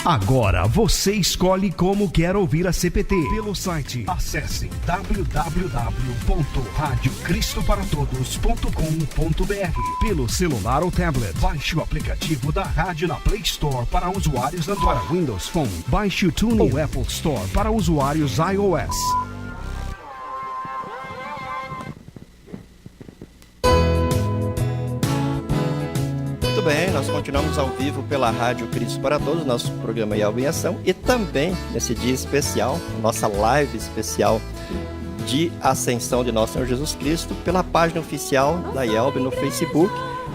Agora você escolhe como quer ouvir a CPT. Pelo site, acesse www.radiocristoparatodos.com.br. Pelo celular ou tablet, baixe o aplicativo da rádio na Play Store para usuários Android. Para Windows Phone, baixe o TuneIn ou Apple Store para usuários iOS. Muito bem, nós continuamos ao vivo pela Rádio Cristo para Todos, nosso programa Yelb em Ação, e também nesse dia especial, nossa live especial de Ascensão de Nosso Senhor Jesus Cristo, pela página oficial da Yelb no Facebook.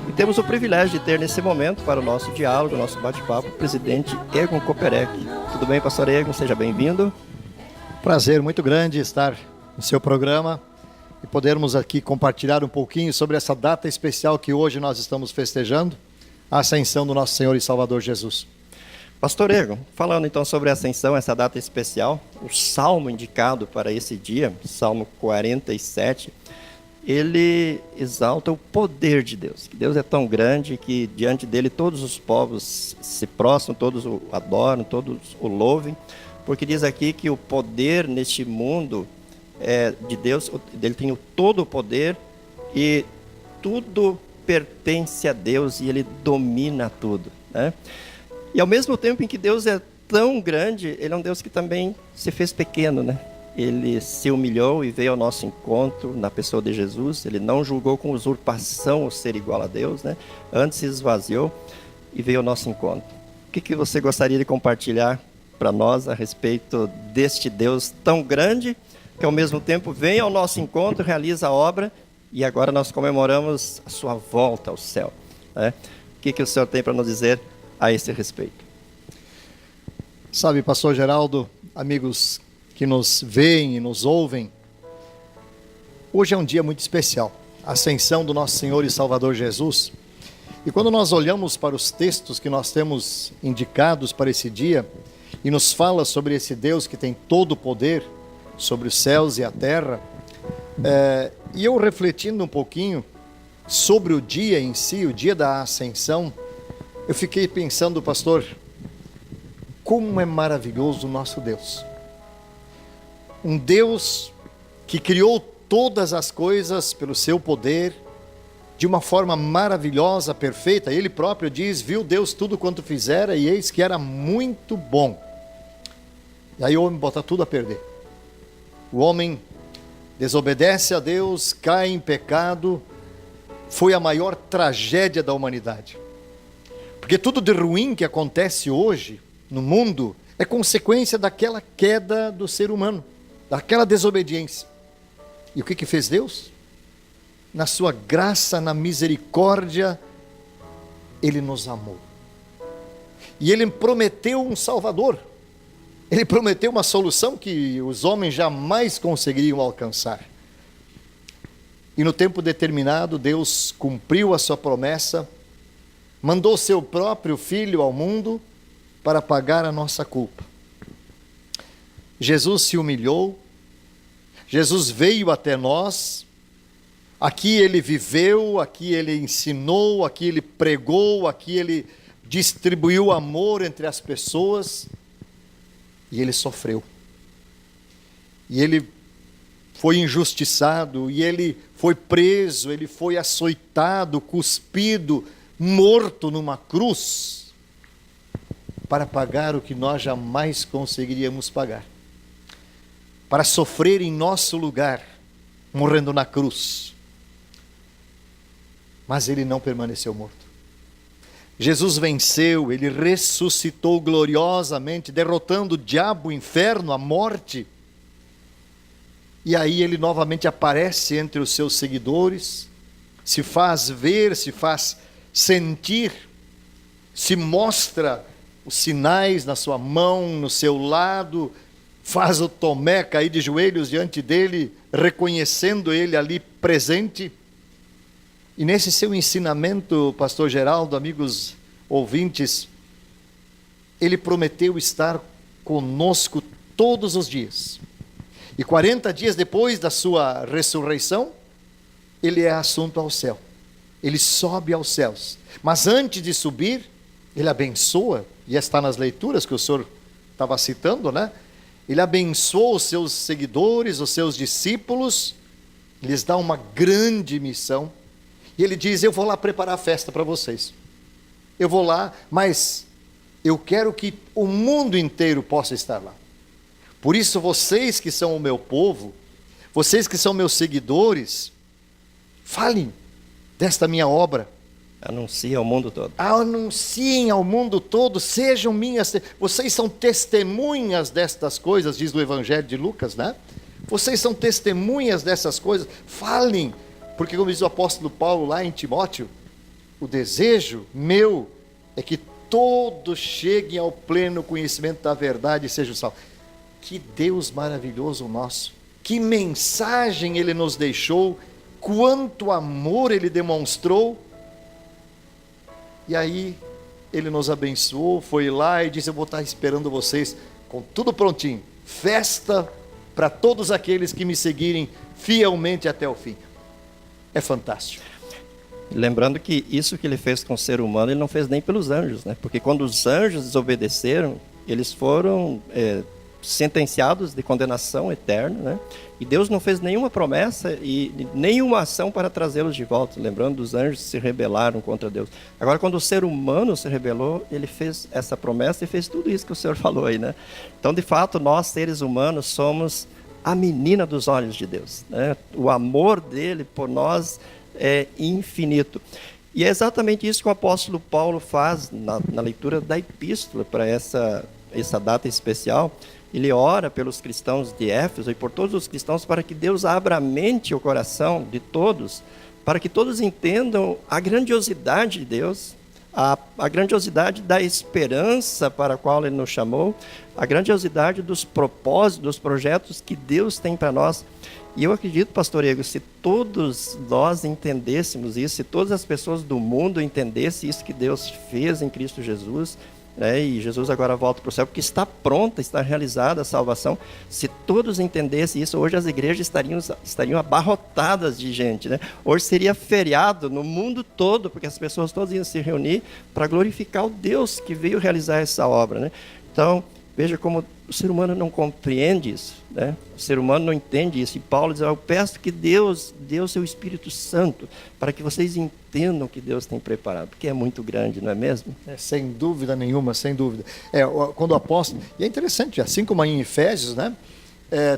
E temos o privilégio de ter nesse momento, para o nosso diálogo, nosso bate-papo, o presidente Egon Koperek. Tudo bem, pastor Egon? Seja bem-vindo. Prazer muito grande estar no seu programa e podermos aqui compartilhar um pouquinho sobre essa data especial que hoje nós estamos festejando, a ascensão do nosso Senhor e Salvador Jesus. Pastor Egon, falando então sobre a ascensão, essa data especial, o salmo indicado para esse dia, Salmo 47, ele exalta o poder de Deus, que Deus é tão grande que diante dele todos os povos se prostram, todos o adoram, todos o louvem, porque diz aqui que o poder neste mundo de Deus, ele tem todo o poder e tudo pertence a Deus e ele domina tudo, né? E ao mesmo tempo em que Deus é tão grande, ele é um Deus que também se fez pequeno, né? Ele se humilhou e veio ao nosso encontro na pessoa de Jesus. Ele não julgou com usurpação o ser igual a Deus, né? Antes se esvaziou e veio ao nosso encontro. O que você gostaria de compartilhar para nós a respeito deste Deus tão grande, que ao mesmo tempo vem ao nosso encontro, realiza a obra, e agora nós comemoramos a sua volta ao céu, né? O que o senhor tem para nos dizer a esse respeito? Sabe, pastor Geraldo, amigos que nos veem e nos ouvem, hoje é um dia muito especial, a ascensão do nosso Senhor e Salvador Jesus. E quando nós olhamos para os textos que nós temos indicados para esse dia, e nos fala sobre esse Deus que tem todo o poder sobre os céus e a terra, e eu refletindo um pouquinho sobre o dia em si, o dia da ascensão, eu fiquei pensando, pastor, como é maravilhoso o nosso Deus. Um Deus que criou todas as coisas pelo seu poder, de uma forma maravilhosa, perfeita. Ele próprio diz, viu Deus tudo quanto fizera e eis que era muito bom. E aí o homem bota tudo a perder. O homem desobedece a Deus, cai em pecado, foi a maior tragédia da humanidade. Porque tudo de ruim que acontece hoje no mundo é consequência daquela queda do ser humano, daquela desobediência. E o que fez Deus? Na sua graça, na misericórdia, Ele nos amou. E Ele prometeu um Salvador. Ele prometeu uma solução que os homens jamais conseguiriam alcançar. E no tempo determinado, Deus cumpriu a sua promessa, mandou seu próprio Filho ao mundo para pagar a nossa culpa. Jesus se humilhou, Jesus veio até nós, aqui Ele viveu, aqui Ele ensinou, aqui Ele pregou, aqui Ele distribuiu amor entre as pessoas, e Ele sofreu, e Ele foi injustiçado, e Ele foi preso, Ele foi açoitado, cuspido, morto numa cruz, para pagar o que nós jamais conseguiríamos pagar, para sofrer em nosso lugar, morrendo na cruz. Mas Ele não permaneceu morto. Jesus venceu, Ele ressuscitou gloriosamente, derrotando o diabo, o inferno, a morte. E aí Ele novamente aparece entre os seus seguidores, se faz ver, se faz sentir, se mostra os sinais na sua mão, no seu lado, faz o Tomé cair de joelhos diante dele, reconhecendo ele ali presente. E nesse seu ensinamento, pastor Geraldo, amigos ouvintes, ele prometeu estar conosco todos os dias. E 40 dias depois da sua ressurreição, ele é assunto ao céu. Ele sobe aos céus. Mas antes de subir, Ele abençoa, e está nas leituras que o senhor estava citando, né? Ele abençoa os seus seguidores, os seus discípulos, lhes dá uma grande missão, e ele diz: eu vou lá preparar a festa para vocês. Eu vou lá, mas eu quero que o mundo inteiro possa estar lá. Por isso, vocês que são o meu povo, vocês que são meus seguidores, falem desta minha obra. Anuncia ao mundo todo. Anunciem ao mundo todo, sejam minhas... Vocês são testemunhas destas coisas, diz o Evangelho de Lucas, né? Vocês são testemunhas dessas coisas, falem, porque como diz o apóstolo Paulo lá em Timóteo, o desejo meu é que todos cheguem ao pleno conhecimento da verdade e sejam salvos. Que Deus maravilhoso nosso, que mensagem Ele nos deixou, quanto amor Ele demonstrou. E aí Ele nos abençoou, foi lá e disse: eu vou estar esperando vocês com tudo prontinho, festa para todos aqueles que me seguirem fielmente até o fim. É fantástico. Lembrando que isso que ele fez com o ser humano, ele não fez nem pelos anjos, né? Porque quando os anjos desobedeceram, eles foram sentenciados de condenação eterna, né? E Deus não fez nenhuma promessa e nenhuma ação para trazê-los de volta. Lembrando, os anjos se rebelaram contra Deus. Agora, quando o ser humano se rebelou, ele fez essa promessa e fez tudo isso que o senhor falou aí, né? Então, de fato, nós, seres humanos, somos a menina dos olhos de Deus, né? O amor dele por nós é infinito. E é exatamente isso que o apóstolo Paulo faz na leitura da epístola para essa data especial. Ele ora pelos cristãos de Éfeso e por todos os cristãos para que Deus abra a mente e o coração de todos, para que todos entendam a grandiosidade de Deus, a grandiosidade da esperança para a qual Ele nos chamou, a grandiosidade dos propósitos, dos projetos que Deus tem para nós. E eu acredito, pastor Ego, se todos nós entendêssemos isso, se todas as pessoas do mundo entendessem isso que Deus fez em Cristo Jesus, né, e Jesus agora volta para o céu, porque está pronta, está realizada a salvação. Se todos entendessem isso, hoje as igrejas estariam abarrotadas de gente, né? Hoje seria feriado no mundo todo, porque as pessoas todas iam se reunir para glorificar o Deus que veio realizar essa obra, né? Então, veja como o ser humano não compreende isso, né? O ser humano não entende isso. E Paulo diz: eu peço que Deus dê o seu Espírito Santo para que vocês entendam o que Deus tem preparado, porque é muito grande, não é mesmo? Sem dúvida nenhuma, sem dúvida. Quando o apóstolo... E é interessante, assim como em Efésios, né?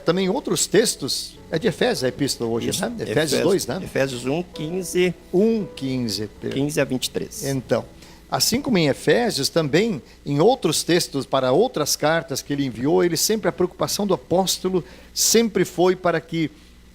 Também outros textos... É de Efésios a epístola hoje, Isso, né? Efésios 2, né? Efésios 1, 15... 15 a 23. Então... Assim como em Efésios, também em outros textos, para outras cartas que ele enviou, a preocupação do apóstolo sempre foi para que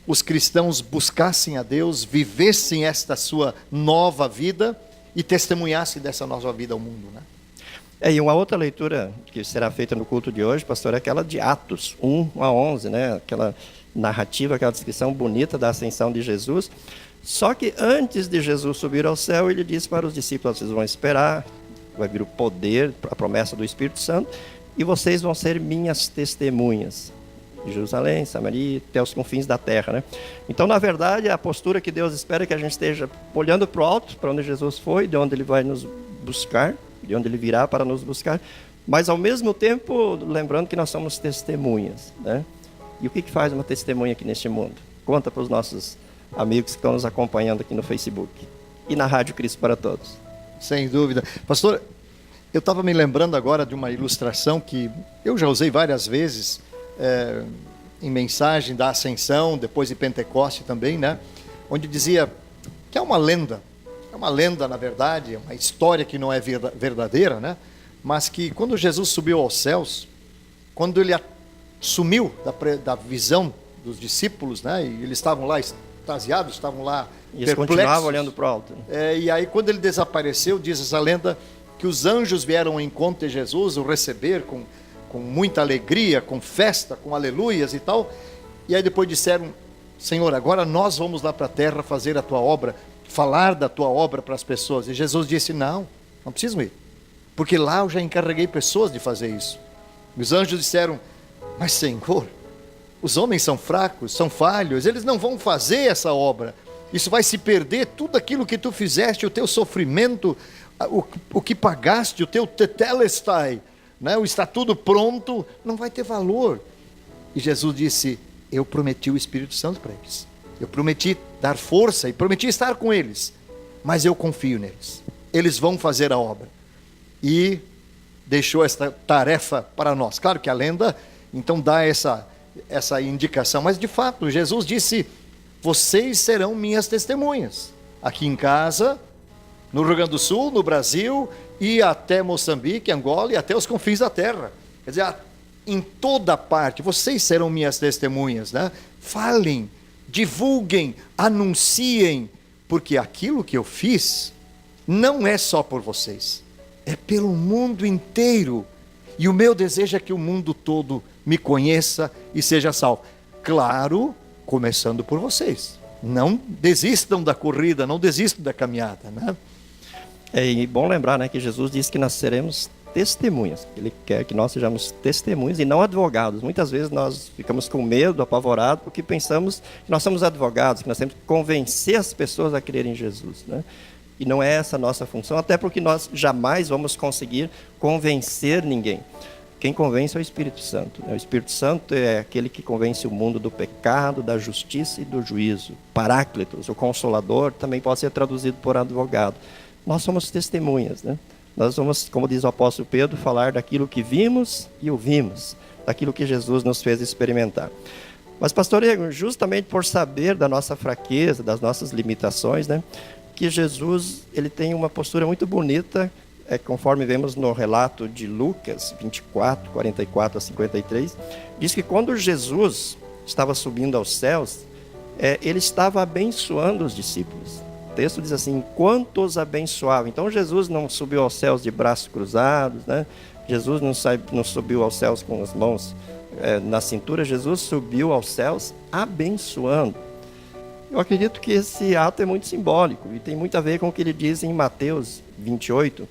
os cristãos buscassem a Deus, vivessem esta sua nova vida e testemunhassem dessa nova vida ao mundo, né? E uma outra leitura que será feita no culto de hoje, pastor, é aquela de Atos 1 a 11, né? Aquela narrativa, aquela descrição bonita da ascensão de Jesus. Só que antes de Jesus subir ao céu, ele disse para os discípulos: vocês vão esperar, vai vir o poder, a promessa do Espírito Santo, e vocês vão ser minhas testemunhas, de Jerusalém, Samaria, até os confins da terra, né? Então, na verdade, a postura que Deus espera é que a gente esteja olhando para o alto, para onde Jesus foi, de onde Ele vai nos buscar, de onde Ele virá para nos buscar, mas ao mesmo tempo, lembrando que nós somos testemunhas, né? E o que faz uma testemunha aqui neste mundo? Conta para os nossos amigos que estão nos acompanhando aqui no Facebook e na Rádio Cristo para Todos. Sem dúvida. Pastor, eu estava me lembrando agora de uma ilustração que eu já usei várias vezes em mensagem da Ascensão, depois de Pentecoste também, né? Onde dizia que é uma lenda, na verdade, é uma história que não é verdadeira, né? Mas que quando Jesus subiu aos céus, quando ele sumiu da visão dos discípulos, né? E eles estavam lá extasiados, estavam lá e eles continuavam olhando para o alto. E aí, quando ele desapareceu, diz essa lenda que os anjos vieram ao encontro de Jesus, o receber com muita alegria, com festa, com aleluias e tal. E aí depois disseram: Senhor, agora nós vamos lá para a terra fazer a tua obra, falar da tua obra para as pessoas. E Jesus disse: não precisam ir, porque lá eu já encarreguei pessoas de fazer isso. E os anjos disseram: mas Senhor, os homens são fracos, são falhos, eles não vão fazer essa obra. Isso vai se perder, tudo aquilo que tu fizeste, o teu sofrimento, o que pagaste, o teu tetelestai, né? O está tudo pronto, não vai ter valor. E Jesus disse, eu prometi o Espírito Santo para eles. Eu prometi dar força e prometi estar com eles. Mas eu confio neles. Eles vão fazer a obra. E deixou esta tarefa para nós. Claro que a lenda, então, dá essa indicação. Mas, de fato, Jesus disse, vocês serão minhas testemunhas. Aqui em casa, no Rio Grande do Sul, no Brasil, e até Moçambique, Angola e até os confins da terra. Quer dizer, em toda parte, vocês serão minhas testemunhas, né? Falem, divulguem, anunciem, porque aquilo que eu fiz não é só por vocês, é pelo mundo inteiro. E o meu desejo é que o mundo todo me conheça e seja salvo. Claro, começando por vocês. Não desistam da corrida, não desistam da caminhada, né? É bom lembrar, né, que Jesus disse que nós seremos testemunhas. Ele quer que nós sejamos testemunhas e não advogados. Muitas vezes nós ficamos com medo, apavorados, porque pensamos que nós somos advogados, que nós temos que convencer as pessoas a crerem em Jesus, né? E não é essa a nossa função, até porque nós jamais vamos conseguir convencer ninguém. Quem convence é o Espírito Santo, né? O Espírito Santo é aquele que convence o mundo do pecado, da justiça e do juízo. Paráclitos, o Consolador, também pode ser traduzido por advogado. Nós somos testemunhas, né? Nós vamos, como diz o apóstolo Pedro, falar daquilo que vimos e ouvimos, daquilo que Jesus nos fez experimentar. Mas, pastor Igor, justamente por saber da nossa fraqueza, das nossas limitações, né, que Jesus ele tem uma postura muito bonita, conforme vemos no relato de Lucas 24, 44 a 53, diz que quando Jesus estava subindo aos céus, ele estava abençoando os discípulos. O texto diz assim, enquanto os abençoava. Então Jesus não subiu aos céus de braços cruzados, né? Jesus não subiu aos céus com as mãos na cintura, Jesus subiu aos céus abençoando. Eu acredito que esse ato é muito simbólico e tem muito a ver com o que ele diz em Mateus 28,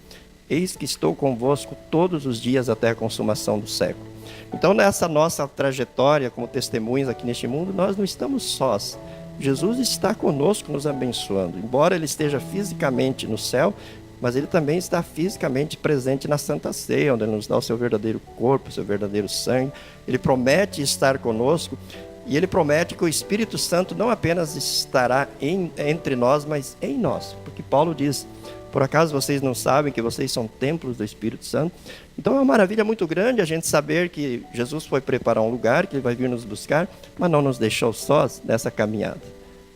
eis que estou convosco todos os dias até a consumação do século. Então nessa nossa trajetória como testemunhas aqui neste mundo, nós não estamos sós. Jesus está conosco nos abençoando, embora ele esteja fisicamente no céu, mas ele também está fisicamente presente na Santa Ceia, onde ele nos dá o seu verdadeiro corpo, o seu verdadeiro sangue. Ele promete estar conosco e ele promete que o Espírito Santo não apenas estará entre nós, mas em nós, porque Paulo diz, por acaso vocês não sabem que vocês são templos do Espírito Santo? Então é uma maravilha muito grande a gente saber que Jesus foi preparar um lugar, que ele vai vir nos buscar, mas não nos deixou sós nessa caminhada.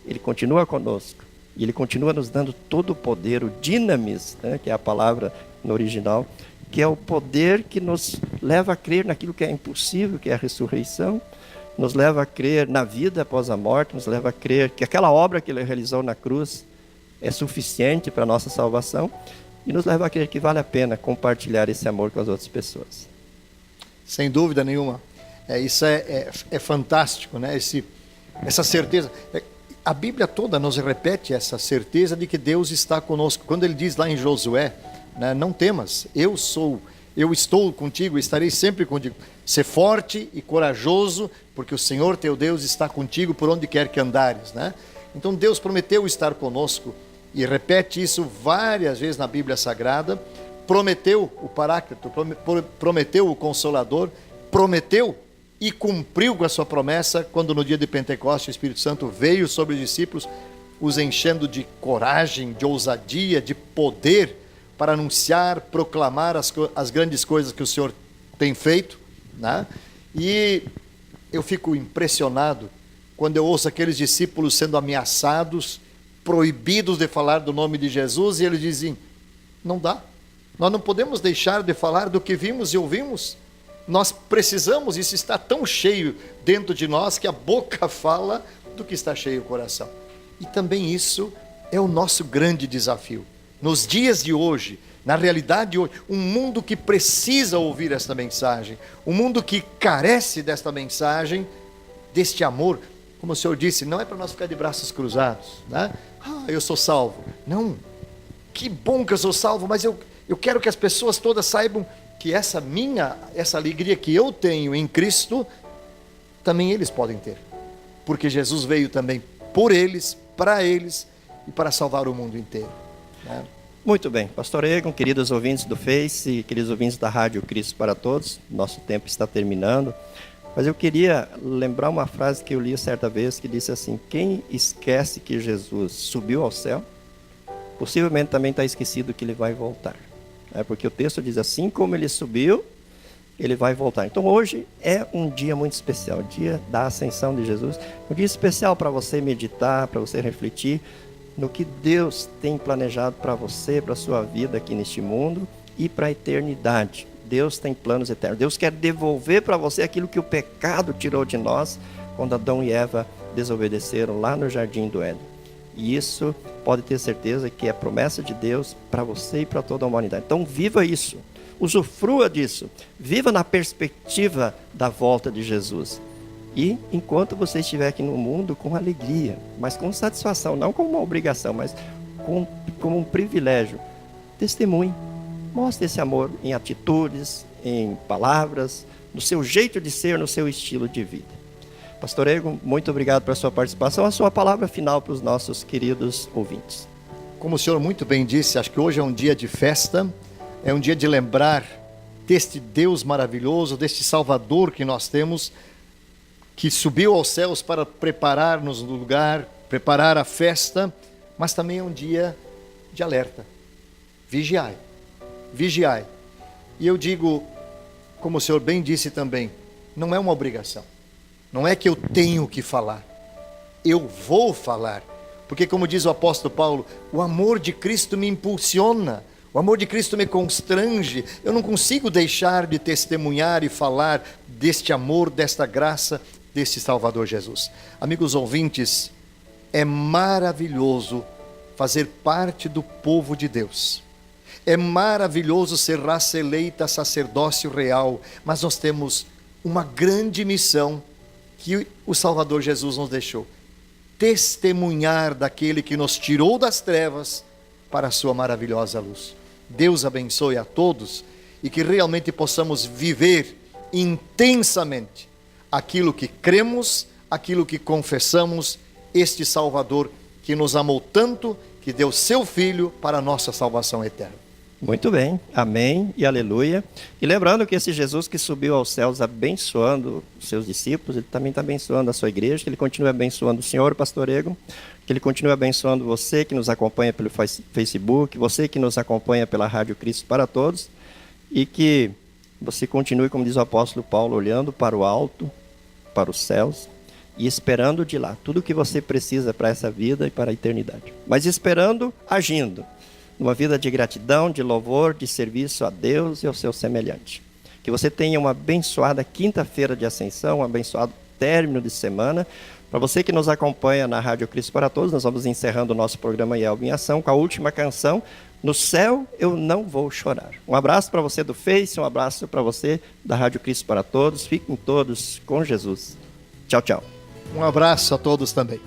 Ele continua conosco e ele continua nos dando todo o poder, o dinamis, né, que é a palavra no original, que é o poder que nos leva a crer naquilo que é impossível, que é a ressurreição, nos leva a crer na vida após a morte, nos leva a crer que aquela obra que ele realizou na cruz é suficiente para a nossa salvação e nos leva a crer que vale a pena compartilhar esse amor com as outras pessoas. Sem dúvida nenhuma. Isso é fantástico, né? Essa certeza. A Bíblia toda nos repete essa certeza de que Deus está conosco. Quando ele diz lá em Josué, né, não temas, eu estou contigo, estarei sempre contigo. Ser forte e corajoso, porque o Senhor teu Deus está contigo por onde quer que andares, né? Então Deus prometeu estar conosco e repete isso várias vezes na Bíblia Sagrada. Prometeu o Paráclito, prometeu o Consolador, prometeu e cumpriu com a sua promessa quando no dia de Pentecostes o Espírito Santo veio sobre os discípulos, os enchendo de coragem, de ousadia, de poder para anunciar, proclamar as grandes coisas que o Senhor tem feito, né? E eu fico impressionado quando eu ouço aqueles discípulos sendo ameaçados, proibidos de falar do nome de Jesus, e eles dizem, não dá, nós não podemos deixar de falar do que vimos e ouvimos, nós precisamos, isso está tão cheio dentro de nós, que a boca fala do que está cheio o coração. E também isso é o nosso grande desafio. Nos dias de hoje, na realidade de hoje, um mundo que precisa ouvir esta mensagem, um mundo que carece desta mensagem, deste amor. Como o Senhor disse, não é para nós ficar de braços cruzados, né? Eu sou salvo. Não, que bom que eu sou salvo, mas eu quero que as pessoas todas saibam que essa alegria que eu tenho em Cristo, também eles podem ter. Porque Jesus veio também por eles, para eles e para salvar o mundo inteiro, né? Muito bem, Pastor Egon, queridos ouvintes do Face, queridos ouvintes da Rádio Cristo para Todos, nosso tempo está terminando, mas eu queria lembrar uma frase que eu li certa vez, que disse assim: quem esquece que Jesus subiu ao céu, possivelmente também está esquecido que ele vai voltar. Porque o texto diz assim, como ele subiu, ele vai voltar. Então hoje é um dia muito especial, o dia da ascensão de Jesus, um dia especial para você meditar, para você refletir no que Deus tem planejado para você, para a sua vida aqui neste mundo e para a eternidade. Deus tem planos eternos. Deus quer devolver para você aquilo que o pecado tirou de nós quando Adão e Eva desobedeceram lá no Jardim do Éden. E isso pode ter certeza que é promessa de Deus para você e para toda a humanidade. Então viva isso, usufrua disso, viva na perspectiva da volta de Jesus. E enquanto você estiver aqui no mundo, com alegria, mas com satisfação, não como uma obrigação, mas como um privilégio, testemunhe, mostre esse amor em atitudes, em palavras, no seu jeito de ser, no seu estilo de vida. Pastor Egon, muito obrigado pela sua participação. A sua palavra final para os nossos queridos ouvintes. Como o senhor muito bem disse, acho que hoje é um dia de festa, é um dia de lembrar deste Deus maravilhoso, deste Salvador que nós temos, que subiu aos céus para preparar-nos no lugar, preparar a festa, mas também é um dia de alerta. Vigiai, vigiai. E eu digo, como o senhor bem disse também, não é uma obrigação. Não é que eu tenho que falar, eu vou falar. Porque como diz o apóstolo Paulo, o amor de Cristo me impulsiona, o amor de Cristo me constrange. Eu não consigo deixar de testemunhar e falar deste amor, desta graça, deste Salvador Jesus. Amigos ouvintes, é maravilhoso fazer parte do povo de Deus. É maravilhoso ser raça eleita, sacerdócio real, mas nós temos uma grande missão que o Salvador Jesus nos deixou: testemunhar daquele que nos tirou das trevas para a sua maravilhosa luz. Deus abençoe a todos e que realmente possamos viver intensamente aquilo que cremos, aquilo que confessamos, este Salvador que nos amou tanto, que deu seu Filho para a nossa salvação eterna. Muito bem, amém e aleluia. E lembrando que esse Jesus que subiu aos céus abençoando os seus discípulos, ele também está abençoando a sua igreja, que ele continue abençoando o senhor, Pastor Egon, que ele continue abençoando você que nos acompanha pelo Facebook, você que nos acompanha pela Rádio Cristo para Todos, e que você continue, como diz o apóstolo Paulo, olhando para o alto, para os céus, e esperando de lá tudo o que você precisa para essa vida e para a eternidade. Mas esperando, agindo, numa vida de gratidão, de louvor, de serviço a Deus e ao seu semelhante. Que você tenha uma abençoada quinta-feira de ascensão, um abençoado término de semana. Para você que nos acompanha na Rádio Cristo para Todos, nós vamos encerrando o nosso programa Yelvo em Ação com a última canção, No Céu Eu Não Vou Chorar. Um abraço para você do Face, um abraço para você da Rádio Cristo para Todos. Fiquem todos com Jesus. Tchau, tchau. Um abraço a todos também.